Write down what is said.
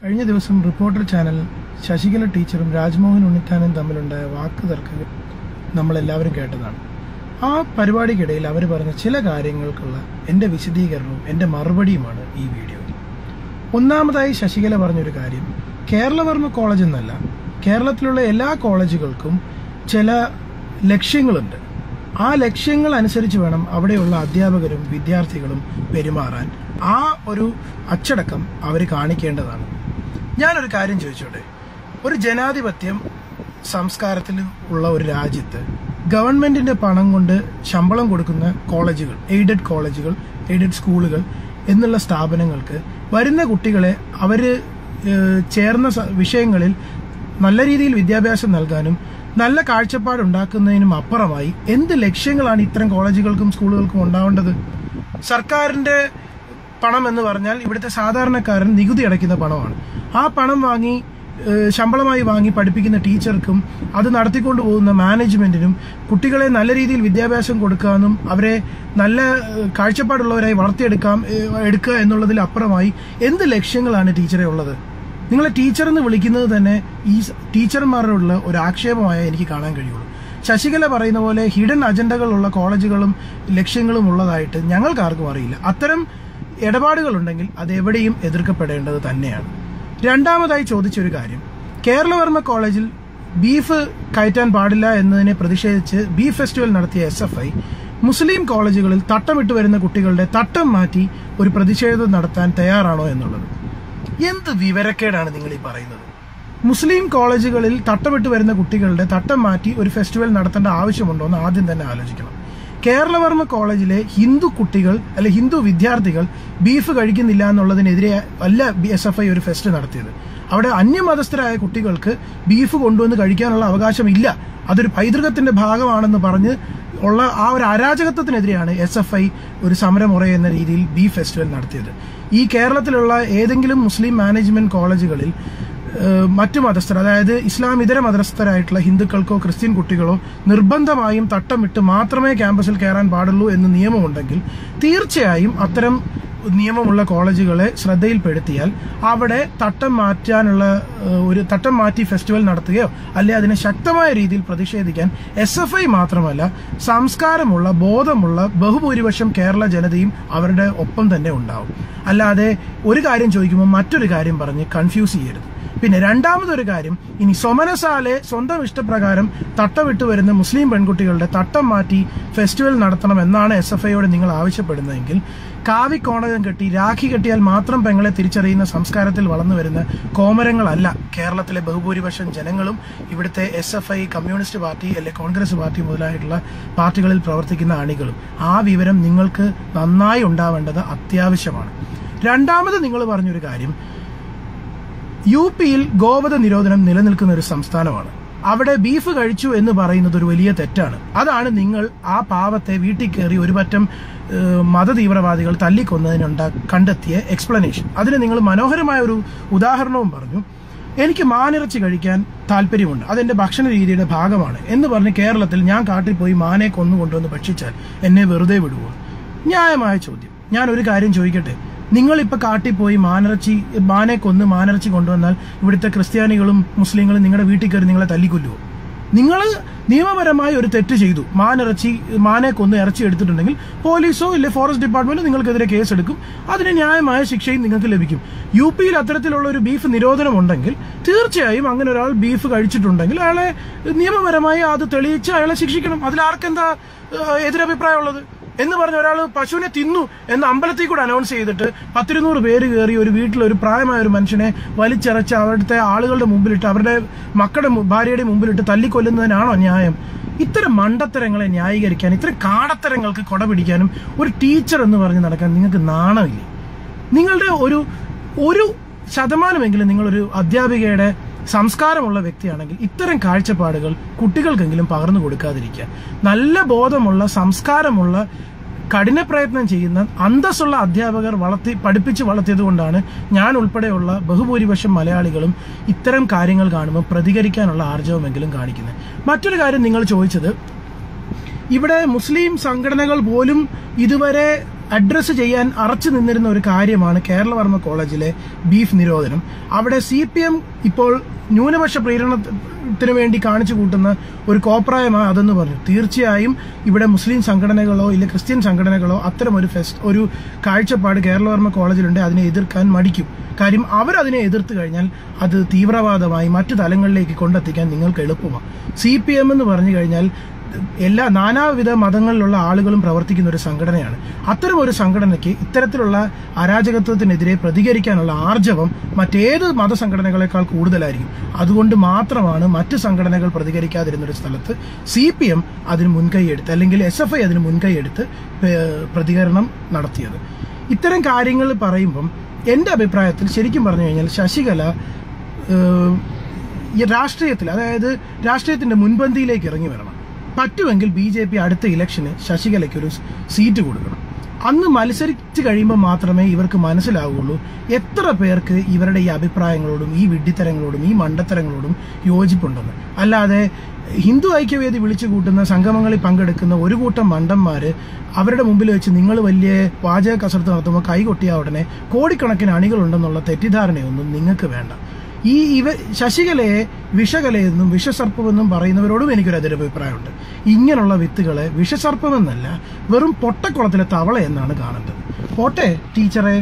കഴിഞ്ഞ ദിവസം reporter channel Sasikala ടീച്ചറും രാജ്മോഹൻ ഉണ്ണിത്താനും തമ്മിലുണ്ടായ വാക്കുതർക്കം നമ്മളെല്ലാവരും കേട്ടതാണ്. ആ പരിപാടിക്കിടയിൽ അവർ പറഞ്ഞ ചില കാര്യങ്ങൾക്കുള്ള എൻ്റെ വിശദീകരണവും എൻ്റെ മറുപടിയുമാണ് ഈ വീഡിയോ. ഒന്നാമതായി ശശികല പറഞ്ഞൊരു കാര്യം, കേരളവർമ്മ കോളേജ് എന്നല്ല, കേരളത്തിലുള്ള എല്ലാ കോളേജുകൾക്കും ചില ലക്ഷ്യങ്ങളുണ്ട്. ആ ലക്ഷ്യങ്ങൾ അനുസരിച്ച് വേണം അവിടെയുള്ള അധ്യാപകരും വിദ്യാർത്ഥികളും പെരുമാറാൻ. ആ ഒരു അച്ചടക്കം അവർ കാണിക്കേണ്ടതാണ്. ഞാനൊരു കാര്യം ചോദിച്ചോട്ടെ, ഒരു ജനാധിപത്യം സംസ്കാരത്തിൽ ഉള്ള ഒരു രാജ്യത്ത് ഗവൺമെന്റിന്റെ പണം കൊണ്ട് ശമ്പളം കൊടുക്കുന്ന കോളേജുകൾ, എയ്ഡഡ് സ്കൂളുകൾ എന്നുള്ള സ്ഥാപനങ്ങൾക്ക് വരുന്ന കുട്ടികളെ അവര് ചേർന്ന വിഷയങ്ങളിൽ നല്ല രീതിയിൽ വിദ്യാഭ്യാസം നൽകാനും നല്ല കാഴ്ചപ്പാടുണ്ടാക്കുന്നതിനും അപ്പുറമായി എന്ത് ലക്ഷ്യങ്ങളാണ് ഇത്തരം കോളേജുകൾക്കും സ്കൂളുകൾക്കും ഉണ്ടാവേണ്ടത്? സർക്കാരിന്റെ പണം എന്ന് പറഞ്ഞാൽ ഇവിടുത്തെ സാധാരണക്കാരൻ നികുതി അടയ്ക്കുന്ന പണമാണ്. ആ പണം ശമ്പളമായി വാങ്ങി പഠിപ്പിക്കുന്ന ടീച്ചർക്കും അത് നടത്തിക്കൊണ്ടു പോകുന്ന മാനേജ്മെന്റിനും കുട്ടികളെ നല്ല രീതിയിൽ വിദ്യാഭ്യാസം കൊടുക്കാനും അവരെ നല്ല കാഴ്ചപ്പാടുള്ളവരായി എടുക്കുക എന്നുള്ളതിൽ അപ്പുറമായി എന്ത് ലക്ഷ്യങ്ങളാണ് ടീച്ചറെ ഉള്ളത്? നിങ്ങളെ ടീച്ചർ എന്ന് വിളിക്കുന്നത് തന്നെ ഈ ടീച്ചർമാരോടുള്ള ഒരു ആക്ഷേപമായ എനിക്ക് കാണാൻ കഴിയുള്ളൂ. ശശികല പറയുന്ന പോലെ ഹിഡൻ അജണ്ടകളുള്ള കോളേജുകളും ലക്ഷ്യങ്ങളും ഉള്ളതായിട്ട് ഞങ്ങൾക്കാർക്കും അറിയില്ല. അത്തരം ഇടപാടുകളുണ്ടെങ്കിൽ അത് എവിടെയും എതിർക്കപ്പെടേണ്ടത് തന്നെയാണ്. രണ്ടാമതായി ചോദിച്ചൊരു കാര്യം, കേരളവർമ്മ കോളേജിൽ ബീഫ് കയറ്റാൻ പാടില്ല എന്നതിനെ പ്രതിഷേധിച്ച് ബീഫ് ഫെസ്റ്റിവൽ നടത്തിയ SFI മുസ്ലിം കോളേജുകളിൽ തട്ടമിട്ട് വരുന്ന കുട്ടികളുടെ തട്ടം മാറ്റി ഒരു പ്രതിഷേധം നടത്താൻ തയ്യാറാണോ എന്നുള്ളത്. എന്ത് വിവരക്കേടാണ് നിങ്ങൾ ഈ പറയുന്നത്? മുസ്ലിം കോളേജുകളിൽ തട്ടമിട്ട് വരുന്ന കുട്ടികളുടെ തട്ടം മാറ്റി ഒരു ഫെസ്റ്റിവൽ നടത്തേണ്ട ആവശ്യമുണ്ടോ എന്ന് ആദ്യം തന്നെ ആലോചിക്കണം. കേരളവർമ്മ കോളേജിലെ ഹിന്ദു കുട്ടികൾ അല്ലെ ഹിന്ദു വിദ്യാർത്ഥികൾ ബീഫ് കഴിക്കുന്നില്ല എന്നുള്ളതിനെതിരെ അല്ല SFI ഒരു ഫെസ്റ്റ് നടത്തിയത്. അവിടെ അന്യമതസ്ഥരായ കുട്ടികൾക്ക് ബീഫ് കൊണ്ടുവന്ന് കഴിക്കാനുള്ള അവകാശമില്ല, അതൊരു പൈതൃകത്തിന്റെ ഭാഗമാണെന്ന് പറഞ്ഞ് ഉള്ള ആ ഒരു അരാജകത്വത്തിനെതിരെയാണ് SFI ഒരു സമരമുറ എന്ന രീതിയിൽ ബീഫ് ഫെസ്റ്റിവൽ നടത്തിയത്. ഈ കേരളത്തിലുള്ള ഏതെങ്കിലും മുസ്ലിം മാനേജ്മെന്റ് കോളേജുകളിൽ മറ്റു മതസ്ഥർ, അതായത് ഇസ്ലാം ഇതര മതസ്ഥരായിട്ടുള്ള ഹിന്ദുക്കൾക്കോ ക്രിസ്ത്യൻ കുട്ടികളോ നിർബന്ധമായും തട്ടമിട്ട് മാത്രമേ ക്യാമ്പസിൽ കയറാൻ പാടുള്ളൂ എന്ന് നിയമമുണ്ടെങ്കിൽ തീർച്ചയായും അത്തരം നിയമമുള്ള കോളേജുകളെ ശ്രദ്ധയിൽപ്പെടുത്തിയാൽ അവിടെ തട്ടം മാറ്റി ഫെസ്റ്റിവൽ നടത്തുകയോ അല്ലെ അതിനെ ശക്തമായ രീതിയിൽ പ്രതിഷേധിക്കാൻ SFI മാത്രമല്ല സംസ്കാരമുള്ള ബോധമുള്ള ബഹുഭൂരിപക്ഷം കേരള ജനതയും അവരുടെ ഒപ്പം തന്നെ ഉണ്ടാവും. അല്ലാതെ ഒരു കാര്യം ചോദിക്കുമ്പോൾ മറ്റൊരു കാര്യം പറഞ്ഞ് കൺഫ്യൂസ് ചെയ്യരുത്. പിന്നെ രണ്ടാമതൊരു കാര്യം, ഇനി സൊമനസാലെ സ്വന്തം ഇഷ്ടപ്രകാരം തട്ടമിട്ട് വരുന്ന മുസ്ലിം പെൺകുട്ടികളുടെ തട്ടം മാറ്റി ഫെസ്റ്റിവൽ നടത്തണം എന്നാണ് SFIയോട് നിങ്ങൾ ആവശ്യപ്പെടുന്നതെങ്കിൽ കാവിക്കോണകം കെട്ടി രാഖി കെട്ടിയാൽ മാത്രം പെങ്ങളെ തിരിച്ചറിയുന്ന സംസ്കാരത്തിൽ വളർന്നു വരുന്ന കോമരങ്ങളല്ല കേരളത്തിലെ ബഹുഭൂരിപക്ഷം ജനങ്ങളും ഇവിടുത്തെ SFI, കമ്മ്യൂണിസ്റ്റ് പാർട്ടി അല്ലെ കോൺഗ്രസ് പാർട്ടി മുതലായിട്ടുള്ള പാർട്ടികളിൽ പ്രവർത്തിക്കുന്ന അണികളും. ആ വിവരം നിങ്ങൾക്ക് നന്നായി ഉണ്ടാവേണ്ടത് അത്യാവശ്യമാണ്. രണ്ടാമത് നിങ്ങൾ പറഞ്ഞൊരു കാര്യം, UPയിൽ ഗോവധ നിരോധനം നിലനിൽക്കുന്ന ഒരു സംസ്ഥാനമാണ്. അവിടെ ബീഫ് കഴിച്ചു എന്ന് പറയുന്നത് ഒരു വലിയ തെറ്റാണ്. അതാണ് നിങ്ങൾ ആ പാവത്തെ വീട്ടിൽ കയറി ഒരു പറ്റം മതതീവ്രവാദികൾ കണ്ടെത്തിയ എക്സ്പ്ലനേഷൻ. അതിന് നിങ്ങൾ മനോഹരമായ ഒരു ഉദാഹരണവും പറഞ്ഞു. എനിക്ക് മാനിറച്ചി കഴിക്കാൻ താല്പര്യമുണ്ട്, അതെന്റെ ഭക്ഷണ രീതിയുടെ ഭാഗമാണ് എന്ന് പറഞ്ഞ് കേരളത്തിൽ ഞാൻ കാട്ടിൽ പോയി മാനെ കൊണ്ടുവന്ന് ഭക്ഷിച്ചാൽ എന്നെ വെറുതെ വിടുവോ? ന്യായമായ ചോദ്യം. ഞാൻ ഒരു കാര്യം ചോദിക്കട്ടെ, നിങ്ങളിപ്പോൾ കാട്ടിൽ പോയി മാനെ മാനിറച്ചി കൊണ്ടുവന്നാൽ ഇവിടുത്തെ ക്രിസ്ത്യാനികളും മുസ്ലിങ്ങളും നിങ്ങളുടെ വീട്ടിൽ കയറി നിങ്ങളെ തല്ലിക്കൊല്ലുവോ? നിങ്ങൾ നിയമപരമായി ഒരു തെറ്റ് ചെയ്തു, മാനെ കൊന്ന് ഇറച്ചി എടുത്തിട്ടുണ്ടെങ്കിൽ പോലീസോ ഇല്ലെ ഫോറസ്റ്റ് ഡിപ്പാർട്ട്മെന്റോ നിങ്ങൾക്കെതിരെ കേസെടുക്കും, അതിന് ന്യായമായ ശിക്ഷയും നിങ്ങൾക്ക് ലഭിക്കും. UPയിൽ അത്തരത്തിലുള്ള ഒരു ബീഫ് നിരോധനം ഉണ്ടെങ്കിൽ തീർച്ചയായും അങ്ങനെ ഒരാൾ ബീഫ് കഴിച്ചിട്ടുണ്ടെങ്കിൽ അയാളെ നിയമപരമായി അത് തെളിയിച്ച് അയാളെ ശിക്ഷിക്കണം. അതിൽ ആർക്കെന്താ എതിരഭിപ്രായമുള്ളത്? എന്ന് പറഞ്ഞ ഒരാൾ പശുവിനെ തിന്നു എന്ന് അമ്പലത്തിൽ കൂടെ അനൗൺസ് ചെയ്തിട്ട് 10-200 പേര് കയറി ഒരു വീട്ടിൽ ഒരു പ്രായമായ ഒരു മനുഷ്യനെ വലിച്ചരച്ച് അവിടുത്തെ ആളുകളുടെ മുമ്പിലിട്ട് അവരുടെ മക്കളുടെ ഭാര്യയുടെ മുമ്പിലിട്ട് തല്ലിക്കൊല്ലുന്നതിനാണോ ന്യായം? ഇത്തരം മണ്ടത്തരങ്ങളെ ന്യായീകരിക്കാൻ, ഇത്തരം കാടത്തരങ്ങൾക്ക് കൊട പിടിക്കാനും ഒരു ടീച്ചർ എന്ന് പറഞ്ഞ് നടക്കാൻ നിങ്ങൾക്ക് നാണമില്ലേ? നിങ്ങളുടെ ഒരു ശതമാനമെങ്കിലും നിങ്ങളൊരു അധ്യാപികയുടെ സംസ്കാരമുള്ള വ്യക്തിയാണെങ്കിൽ ഇത്തരം കാഴ്ചപ്പാടുകൾ കുട്ടികൾക്കെങ്കിലും പകർന്നു കൊടുക്കാതിരിക്കുക. നല്ല ബോധമുള്ള സംസ്കാരമുള്ള കഠിന പ്രയത്നം ചെയ്യുന്ന അന്തസ്സുള്ള അധ്യാപകർ പഠിപ്പിച്ച് വളർത്തിയത് കൊണ്ടാണ് ഞാൻ ഉൾപ്പെടെയുള്ള ബഹുഭൂരിപക്ഷം മലയാളികളും ഇത്തരം കാര്യങ്ങൾ കാണുമ്പോൾ പ്രതികരിക്കാനുള്ള ആർജവമെങ്കിലും കാണിക്കുന്നത്. മറ്റൊരു കാര്യം നിങ്ങൾ ചോദിച്ചത്, ഇവിടെ മുസ്ലിം സംഘടനകൾ പോലും ഇതുവരെ അഡ്രസ്സ് ചെയ്യാൻ അറച്ചു നിന്നിരുന്ന ഒരു കാര്യമാണ് കേരളവർമ്മ കോളേജിലെ ബീഫ് നിരോധനം. അവിടെ CPM ഇപ്പോൾ ന്യൂനപക്ഷ പ്രീണനത്തിന് വേണ്ടി കാണിച്ചു കൂട്ടുന്ന ഒരു കോപ്രായമാണ് അതെന്ന് പറഞ്ഞു. തീർച്ചയായും ഇവിടെ മുസ്ലിം സംഘടനകളോ ഇല്ല ക്രിസ്ത്യൻ സംഘടനകളോ അത്തരം ഒരു കാഴ്ചപ്പാട് കേരളവർമ്മ കോളേജിലുണ്ട്. അതിനെ എതിർക്കാൻ മടിക്കും. കാര്യം അവരതിനെ എതിർത്ത് കഴിഞ്ഞാൽ അത് തീവ്രവാദമായി മറ്റു തലങ്ങളിലേക്ക് കൊണ്ടെത്തിക്കാൻ നിങ്ങൾക്ക് എളുപ്പമാണ്. CPM എന്ന് പറഞ്ഞു കഴിഞ്ഞാൽ നാനാവിധ മതങ്ങളിലുള്ള ആളുകളും പ്രവർത്തിക്കുന്ന ഒരു സംഘടനയാണ്. അത്തരം ഒരു സംഘടനയ്ക്ക് ഇത്തരത്തിലുള്ള അരാജകത്വത്തിനെതിരെ പ്രതികരിക്കാനുള്ള ആർജവം മറ്റേത് മതസംഘടനകളെക്കാൾ കൂടുതലായിരിക്കും. അതുകൊണ്ട് മാത്രമാണ് മറ്റ് സംഘടനകൾ പ്രതികരിക്കാതിരുന്ന ഒരു സ്ഥലത്ത് CPM അതിന് മുൻകൈയെടുത്ത് അല്ലെങ്കിൽ SFI അതിന് മുൻകൈയെടുത്ത് പ്രതികരണം നടത്തിയത്. ഇത്തരം കാര്യങ്ങൾ പറയുമ്പം എന്റെ അഭിപ്രായത്തിൽ ശരിക്കും പറഞ്ഞു കഴിഞ്ഞാൽ ശശികല രാഷ്ട്രീയത്തിൽ, അതായത് രാഷ്ട്രീയത്തിന്റെ മുൻപന്തിയിലേക്ക് ഇറങ്ങി വരണം. പറ്റുമെങ്കിൽ BJP അടുത്ത ഇലക്ഷന് ശശികലയ്ക്ക് ഒരു സീറ്റ് കൊടുക്കണം. അന്ന് മത്സരിച്ച് കഴിയുമ്പോൾ മാത്രമേ ഇവർക്ക് മനസ്സിലാവുകയുള്ളൂ എത്ര പേർക്ക് ഇവരുടെ ഈ അഭിപ്രായങ്ങളോടും ഈ വിഡ്ഢിത്തരങ്ങളോടും ഈ മണ്ടത്തരങ്ങളോടും യോജിപ്പുണ്ടെന്ന്. അല്ലാതെ ഹിന്ദു ഐക്യവേദി വിളിച്ചു കൂട്ടുന്ന സംഗമങ്ങളിൽ പങ്കെടുക്കുന്ന ഒരു കൂട്ടം മണ്ടന്മാര് അവരുടെ മുമ്പിൽ വെച്ച് നിങ്ങൾ വലിയ വാചക കസരത്ത് നടത്തുമ്പോൾ കൈകൊട്ടിയ ഉടനെ കോടിക്കണക്കിന് അണികളുണ്ടെന്നുള്ള തെറ്റിദ്ധാരണയൊന്നും നിങ്ങൾക്ക് വേണ്ട. ശശികലയെ വിഷകലയെന്നും വിഷസർപ്പമെന്നും പറയുന്നവരോടും എനിക്കൊരു എതിരഭിപ്രായമുണ്ട്. ഇങ്ങനെയുള്ള വിത്തുകളെ വിഷസർപ്പമെന്നല്ല, വെറും പൊട്ടക്കുളത്തിലെ തവള എന്നാണ് കാണേണ്ടത്. പോട്ടെ ടീച്ചറെ.